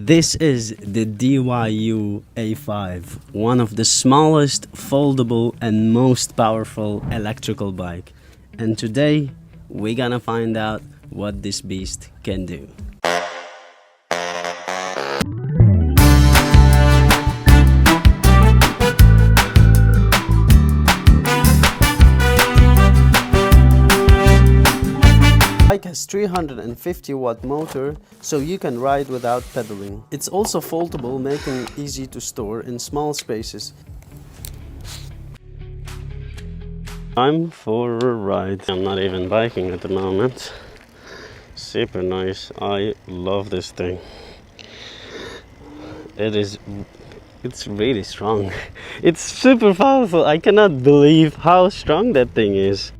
This is the DYU A5, one of the smallest, foldable and most powerful electrical bike. And today we're gonna find out what this beast can do. The bike has 350 watt motor, so you can ride without pedaling. It's also foldable, making it easy to store in small spaces. Time for a ride. I'm not even biking at the moment. Super nice. I love this thing. It's really strong. It's super powerful. I cannot believe how strong that thing is.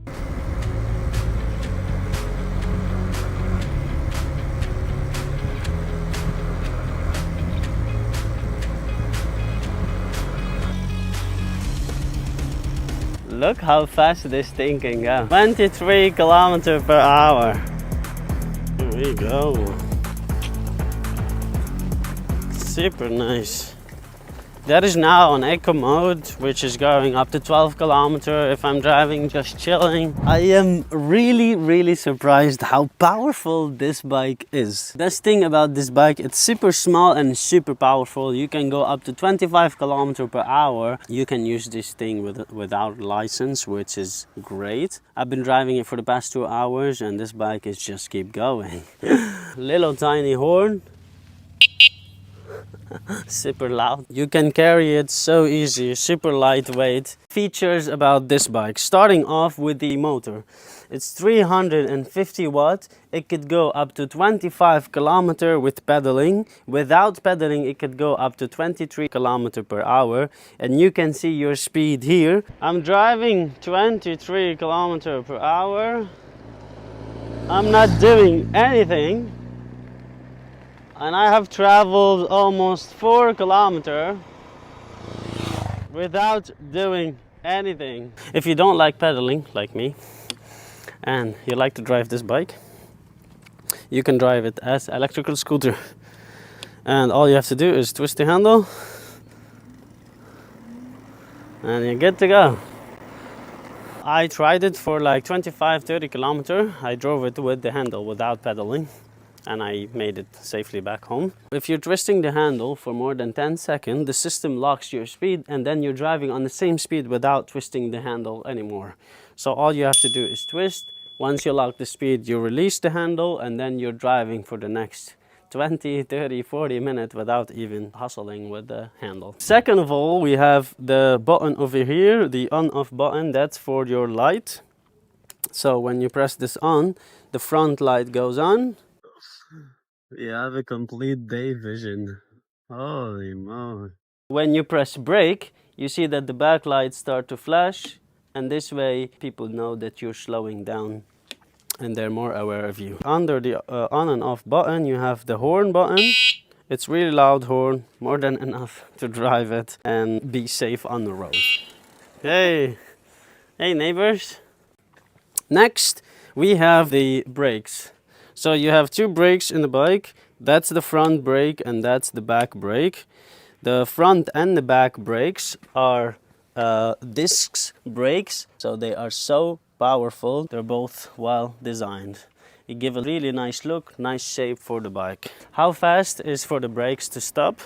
Look how fast this thing can go. 23 kilometers per hour. Here we go. Super nice. That is now on eco mode, which is going up to 12 kilometers if I'm driving just chilling. I am really surprised how powerful this bike is. Best thing about this bike, it's super small and super powerful. You can go up to 25 kilometers per hour. You can use this thing without license, which is great. I've been driving it for the past 2 hours and this bike is just keep going. Little tiny horn. Super loud. You can carry it so easy, super lightweight. Features about this bike, starting off with the motor. It's 350 watt. It could go up to 25 kilometers with pedaling. Without pedaling, it could go up to 23 kilometers per hour. And you can see your speed here. I'm driving 23 kilometers per hour. I'm not doing anything. And I have traveled almost 4 kilometers without doing anything. If you don't like pedaling, like me, and you like to drive this bike, you can drive it as an electrical scooter. And all you have to do is twist the handle, and you're good to go. I tried it for like 25-30 kilometers. I drove it with the handle without pedaling. And I made it safely back home. If you're twisting the handle for more than 10 seconds, the system locks your speed and then you're driving on the same speed without twisting the handle anymore. So all you have to do is twist. Once you lock the speed, you release the handle and then you're driving for the next 20, 30, 40 minutes without even hustling with the handle. Second of all, we have the button over here, the on-off button, that's for your light. So when you press this on, the front light goes on. We have a complete day vision. Holy moly. When you press brake, you see that the back lights start to flash, and this way people know that you're slowing down and they're more aware of you. Under the on and off button, you have the horn button. It's really loud horn, more than enough to drive it and be safe on the road. Hey neighbors. Next, we have the brakes. So you have two brakes in the bike. That's the front brake and that's the back brake. The front and the back brakes are disc brakes. So they are so powerful. They're both well designed. You give a really nice look, nice shape for the bike. How fast is for the brakes to stop?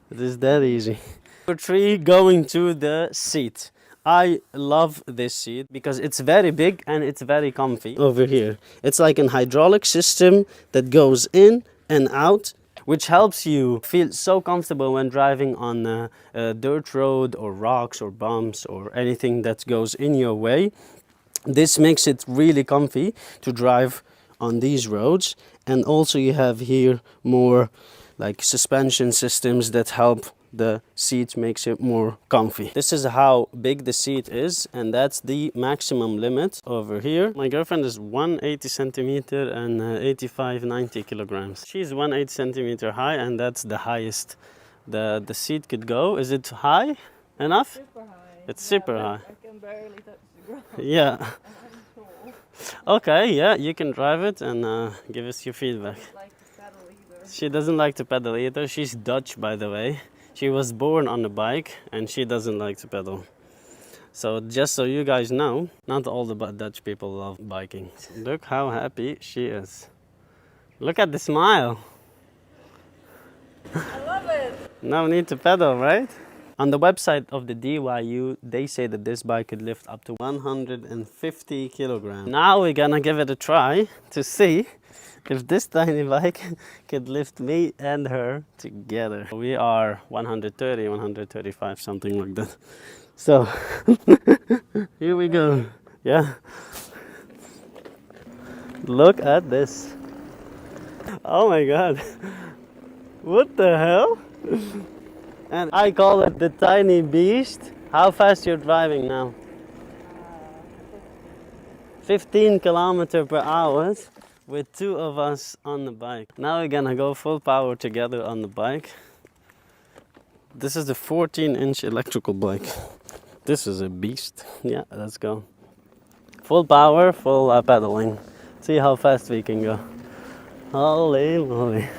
It is that easy. Number 3, going to the seat. I love this seat because it's very big and it's very comfy. Over here, it's like an hydraulic system that goes in and out, which helps you feel so comfortable when driving on a dirt road or rocks or bumps or anything that goes in your way. This makes it really comfy to drive on these roads. And also you have here more like suspension systems that help the seat, makes it more comfy. This is how big the seat is, and that's the maximum limit over here. My girlfriend is 180 centimeter and 85-90 kilograms. She's 180 centimeter high, and that's the highest the seat could go. Is it high enough? Super high. It's super high. I can barely touch the ground. Yeah. Okay, yeah, you can drive it and give us your feedback. Like to pedal either. She doesn't like to pedal either. She's Dutch, by the way. She was born on a bike and she doesn't like to pedal. So just so you guys know, not all the Dutch people love biking. Look how happy she is. Look at the smile. I love it. No need to pedal, right? On the website of the DYU, they say that this bike could lift up to 150 kilograms. Now we're gonna give it a try to see if this tiny bike could lift me and her together. We are 130, 135, something like that. So, here we go. Yeah. Look at this. Oh my god. What the hell? And I call it the tiny beast. How fast you're driving now? 15 kilometers per hour with two of us on the bike. Now we're gonna go full power together on the bike. This is the 14-inch electrical bike. This is a beast. Yeah, let's go. Full power, full pedaling. See how fast we can go. Holy moly.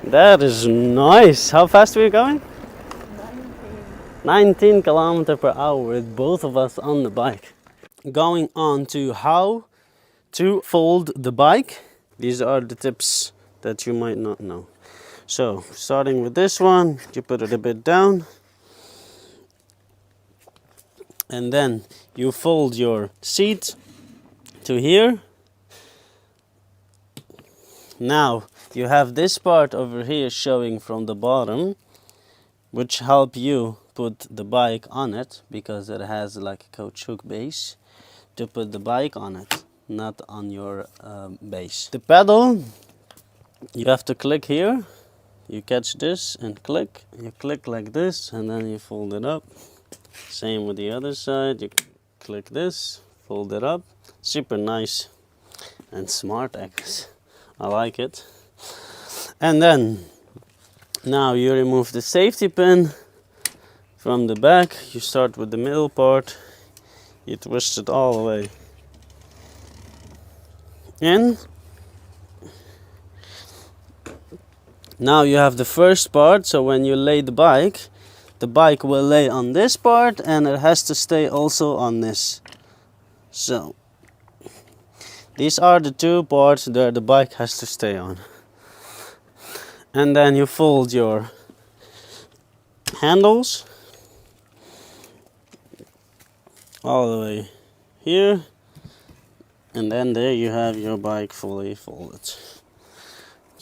That is nice. How fast are we going? 19 kilometers per hour with both of us on the bike. Going on to how to fold the bike. These are the tips that you might not know. So, starting with this one, you put it a bit down. And then you fold your seat to here. Now, you have this part over here showing from the bottom, which help you put the bike on it because it has like a caoutchouc base to put the bike on it, not on your base. The pedal, you have to click here. You catch this and click. You click like this and then you fold it up. Same with the other side. You click this, fold it up. Super nice and smart, I guess. I like it. And then now you remove the safety pin from the back. You start with the middle part. You twist it all the way in. Now you have the first part, so when you lay the bike will lay on this part and it has to stay also on this. So these are the two parts that the bike has to stay on. And then you fold your handles all the way here. And then there you have your bike fully folded.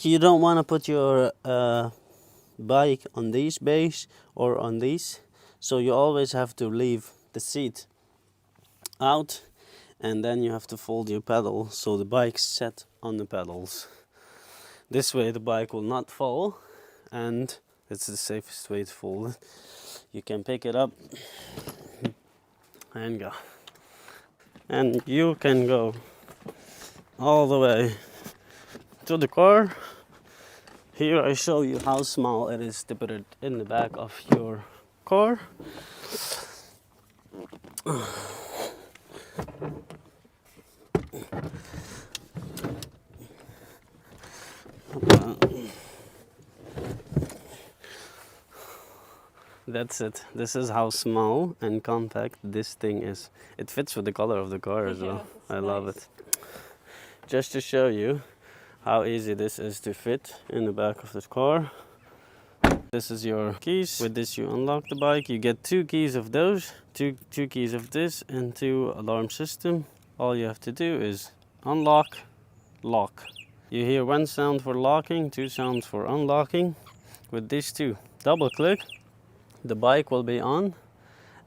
You don't want to put your bike on these bays or on these. So you always have to leave the seat out. And then you have to fold your pedal so the bike's set on the pedals. This way the bike will not fall and it's the safest way to fold it. You can pick it up and go. And you can go all the way to the car. Here I show you how small it is to put it in the back of your car. That's it. This is how small and compact this thing is. It fits with the color of the car as well. I love it. Just to show you how easy this is to fit in the back of the car. This is your keys. With this you unlock the bike. You get two keys of those, two keys of this and two alarm system. All you have to do is unlock, lock. You hear one sound for locking, two sounds for unlocking. With these two, double click, the bike will be on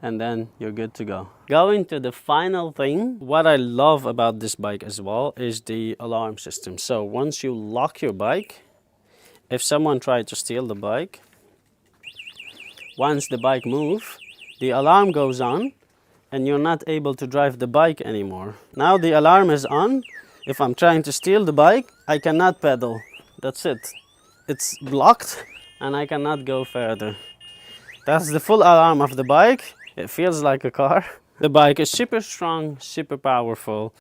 and then you're good to go. Going to the final thing, what I love about this bike as well is the alarm system. So once you lock your bike, if someone tried to steal the bike, once the bike moves, the alarm goes on and you're not able to drive the bike anymore. Now the alarm is on. If I'm trying to steal the bike, I cannot pedal. That's it. It's blocked and I cannot go further. That's the full alarm of the bike. It feels like a car. The bike is super strong, super powerful.